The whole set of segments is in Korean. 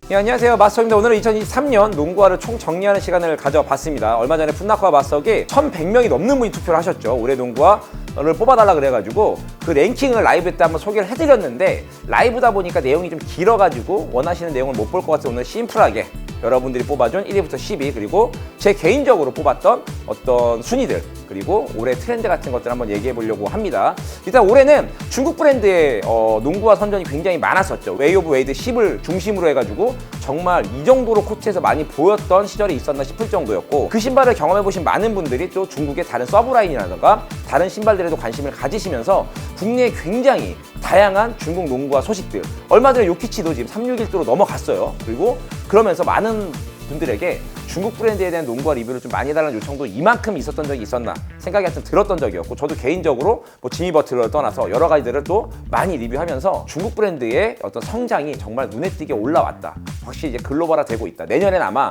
네, 안녕하세요. 마스터입니다. 오늘은 2023년 농구화를 총 정리하는 시간을 가져봤습니다. 얼마 전에 풋나크와 마스터기 1100명이 넘는 분이 투표를 하셨죠. 올해 농구화를 뽑아달라 그래가지고 그 랭킹을 라이브 때 한번 소개를 해드렸는데 라이브다 보니까 내용이 좀 길어가지고 원하시는 내용을 못 볼 것 같아서 오늘 심플하게 여러분들이 뽑아준 1위부터 10위 그리고 제 개인적으로 뽑았던 어떤 순위들 그리고 올해 트렌드 같은 것들 한번 얘기해 보려고 합니다. 일단 올해는 중국 브랜드의 농구화 선전이 굉장히 많았었죠. 웨이 오브 웨이드 10을 중심으로 해가지고 정말 이 정도로 코트에서 많이 보였던 시절이 있었나 싶을 정도였고 그 신발을 경험해 보신 많은 분들이 또 중국의 다른 서브라인이라든가 다른 신발들에도 관심을 가지시면서 국내에 굉장히 다양한 중국 농구화 소식들 얼마 전에 요키치도 지금 361도로 넘어갔어요. 그리고 그러면서 많은 분들에게 중국 브랜드에 대한 농구화 리뷰를 좀 많이 해달라는 요청도 이만큼 있었던 적이 있었나 생각이 하여튼 들었던 적이었고 저도 개인적으로 뭐 지미 버틀러를 떠나서 여러 가지들을 또 많이 리뷰하면서 중국 브랜드의 어떤 성장이 정말 눈에 띄게 올라왔다. 확실히 이제 글로벌화 되고 있다. 내년엔 아마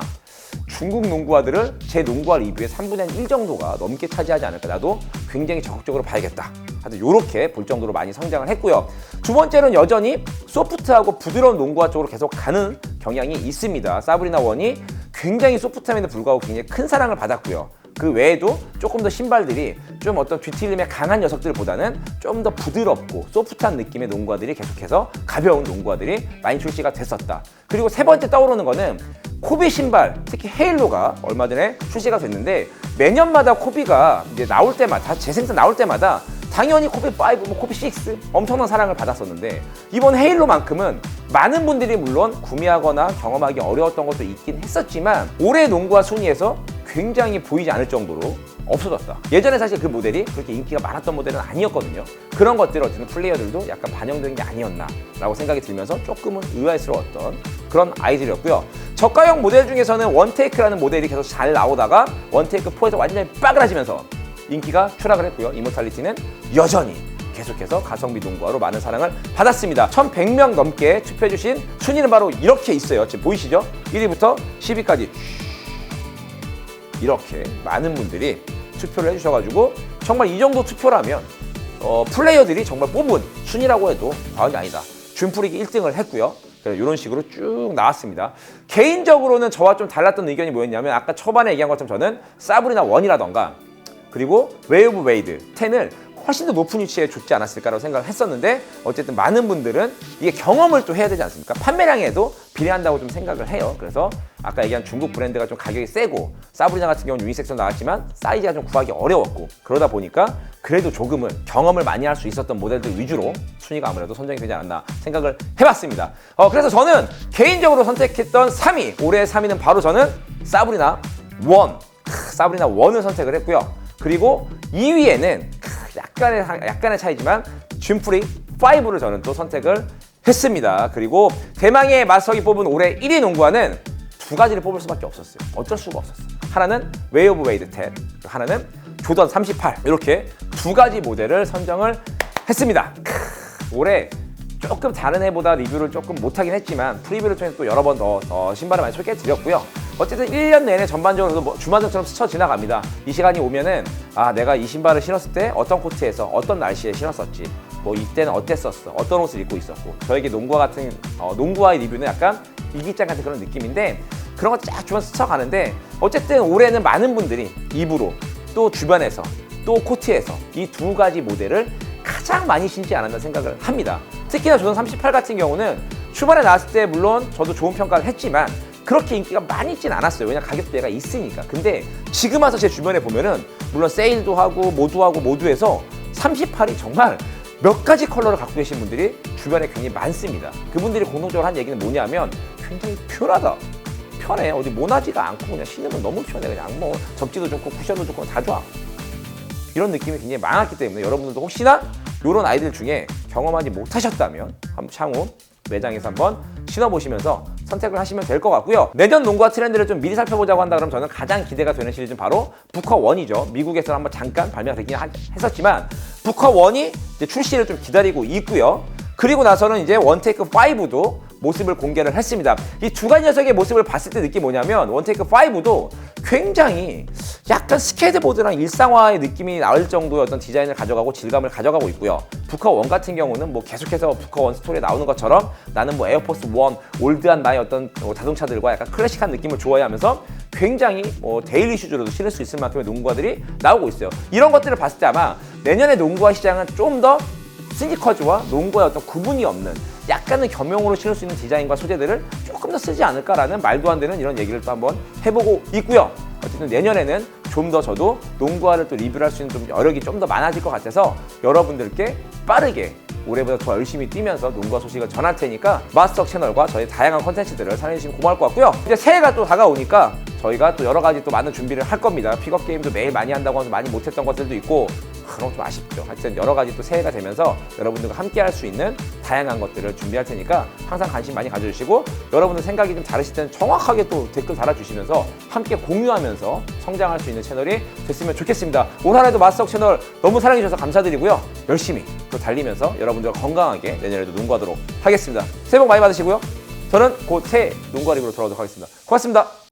중국 농구화들을 제 농구화 리뷰의 3분의 1 정도가 넘게 차지하지 않을까. 나도 굉장히 적극적으로 봐야겠다. 하여튼 요렇게 볼 정도로 많이 성장을 했고요. 두 번째는 여전히 소프트하고 부드러운 농구화 쪽으로 계속 가는 경향이 있습니다. 사브리나 원이 굉장히 소프트함에도 불구하고 굉장히 큰 사랑을 받았고요. 그 외에도 조금 더 신발들이 좀 어떤 뒤틀림의 강한 녀석들보다는 좀 더 부드럽고 소프트한 느낌의 농구화들이 계속해서 가벼운 농구화들이 많이 출시가 됐었다. 그리고 세 번째 떠오르는 거는 코비 신발, 특히 헤일로가 얼마 전에 출시가 됐는데 매년마다 코비가 이제 나올 때마다 재생산 나올 때마다 당연히 코비 5, 뭐 코비 6 엄청난 사랑을 받았었는데 이번 헤일로만큼은 많은 분들이 물론 구매하거나 경험하기 어려웠던 것도 있긴 했었지만 올해 농구화 순위에서 굉장히 보이지 않을 정도로 없어졌다. 예전에 사실 그 모델이 그렇게 인기가 많았던 모델은 아니었거든요. 그런 것들을 어쨌든 플레이어들도 약간 반영된 게 아니었나 라고 생각이 들면서 조금은 의아스러웠던 그런 아이들이었고요. 저가형 모델 중에서는 원테이크라는 모델이 계속 잘 나오다가 원테이크 4에서 완전히 빠그라지면서 인기가 추락을 했고요. 이모탈리티는 여전히 계속해서 가성비 농구화로 많은 사랑을 받았습니다. 1100명 넘게 투표해주신 순위는 바로 이렇게 있어요. 지금 보이시죠? 1위부터 10위까지 이렇게 많은 분들이 투표를 해주셔가지고 정말 이 정도 투표라면 플레이어들이 정말 뽑은 순위라고 해도 과언이 아니다. 준프릭이 1등을 했고요. 이런 식으로 쭉 나왔습니다. 개인적으로는 저와 좀 달랐던 의견이 뭐였냐면 아까 초반에 얘기한 것처럼 저는 사브리나 1이라던가 그리고 웨이 오브 웨이드 10을 훨씬 더 높은 위치에 줬지 않았을까라고 생각을 했었는데 어쨌든 많은 분들은 이게 경험을 또 해야 되지 않습니까? 판매량에도 비례한다고 좀 생각을 해요. 그래서 아까 얘기한 중국 브랜드가 좀 가격이 세고 사브리나 같은 경우는 유니섹스로 나왔지만 사이즈가 좀 구하기 어려웠고 그러다 보니까 그래도 조금은 경험을 많이 할 수 있었던 모델들 위주로 순위가 아무래도 선정이 되지 않았나 생각을 해봤습니다. 그래서 저는 개인적으로 선택했던 3위 올해의 3위는 바로 저는 사브리나 1 사브리나 1을 선택을 했고요. 그리고 2위에는 약간의 차이지만 준프릭 5를 저는 또 선택을 했습니다. 그리고 대망의 마스터기 뽑은 올해 1위 농구화는 두 가지를 뽑을 수밖에 없었어요. 어쩔 수가 없었어요. 하나는 웨이 오브 웨이드 10, 하나는 조던 38 이렇게 두 가지 모델을 선정을 했습니다. 올해 조금 다른 해보다 리뷰를 조금 못하긴 했지만 프리뷰를 통해서 또 여러 번 더 신발을 많이 소개해드렸고요. 어쨌든 1년 내내 전반적으로 뭐 주마등처럼 스쳐 지나갑니다. 이 시간이 오면은 내가 이 신발을 신었을 때 어떤 코트에서 어떤 날씨에 신었었지 뭐 이때는 어땠었어 어떤 옷을 입고 있었고 저에게 농구화 같은 농구화의 리뷰는 약간 일기장 같은 그런 느낌인데 그런 거 쫙 주변 스쳐가는데 어쨌든 올해는 많은 분들이 입으로 또 주변에서 또 코트에서 이 두 가지 모델을 가장 많이 신지 않았나 생각을 합니다. 특히나 조던 38 같은 경우는 초반에 나왔을 때 물론 저도 좋은 평가를 했지만 그렇게 인기가 많이 있진 않았어요. 왜냐면 가격대가 있으니까. 근데 지금 와서 제 주변에 보면은 물론 세일도 하고 모두해서 38이 정말 몇 가지 컬러를 갖고 계신 분들이 주변에 굉장히 많습니다. 그분들이 공통적으로 한 얘기는 뭐냐면 굉장히 편하다. 편해. 어디 모나지가 않고 그냥 신으면 너무 편해. 그냥 뭐 접지도 좋고 쿠션도 좋고 다 좋아. 이런 느낌이 굉장히 많았기 때문에 여러분들도 혹시나 이런 아이들 중에 경험하지 못하셨다면 향후 매장에서 한번 신어보시면서 선택을 하시면 될 것 같고요. 내년 농구화 트렌드를 좀 미리 살펴보자고 한다 그러면 저는 가장 기대가 되는 시리즈는 바로 부커 1이죠. 미국에서 한번 잠깐 발매가 되긴 했었지만 부커 1이 이제 출시를 좀 기다리고 있고요. 그리고 나서는 이제 원테이크 5도 모습을 공개를 했습니다. 이 두 가지 녀석의 모습을 봤을 때 느낌이 뭐냐면 원테이크 5도 굉장히 약간 스케이트보드랑 일상화의 느낌이 나올 정도의 어떤 디자인을 가져가고 질감을 가져가고 있고요. 부카1 같은 경우는 뭐 계속해서 부카1 스토리에 나오는 것처럼 나는 뭐 에어포스 1, 올드한 나의 어떤 자동차들과 약간 클래식한 느낌을 좋아하면서 굉장히 뭐 데일리 슈즈로도 실을 수 있을 만큼의 농구화들이 나오고 있어요. 이런 것들을 봤을 때 아마 내년에 농구화 시장은 좀 더 스니커즈와 농구의 어떤 구분이 없는 약간은 겸용으로 신을 수 있는 디자인과 소재들을 조금 더 쓰지 않을까라는 말도 안 되는 이런 얘기를 또 한번 해보고 있고요. 어쨌든 내년에는 좀 더 저도 농구화를 또 리뷰를 할 수 있는 좀 여력이 좀 더 많아질 것 같아서 여러분들께 빠르게 올해보다 더 열심히 뛰면서 농구화 소식을 전할 테니까 마스터 채널과 저희 다양한 컨텐츠들을 사랑해주시면 고마울 것 같고요. 이제 새해가 또 다가오니까 저희가 또 여러 가지 또 많은 준비를 할 겁니다. 픽업 게임도 매일 많이 한다고 해서 많이 못했던 것들도 있고 그런 거 좀 아쉽죠. 하여튼 여러 가지 또 새해가 되면서 여러분들과 함께 할 수 있는 다양한 것들을 준비할 테니까 항상 관심 많이 가져주시고 여러분들 생각이 좀 다르실 때는 정확하게 또 댓글 달아주시면서 함께 공유하면서 성장할 수 있는 채널이 됐으면 좋겠습니다. 올 한해도 마스터 채널 너무 사랑해주셔서 감사드리고요. 열심히 또 달리면서 여러분들과 건강하게 내년에도 농구하도록 하겠습니다. 새해 복 많이 받으시고요. 저는 곧 새 농구화 리뷰로 돌아오도록 하겠습니다. 고맙습니다.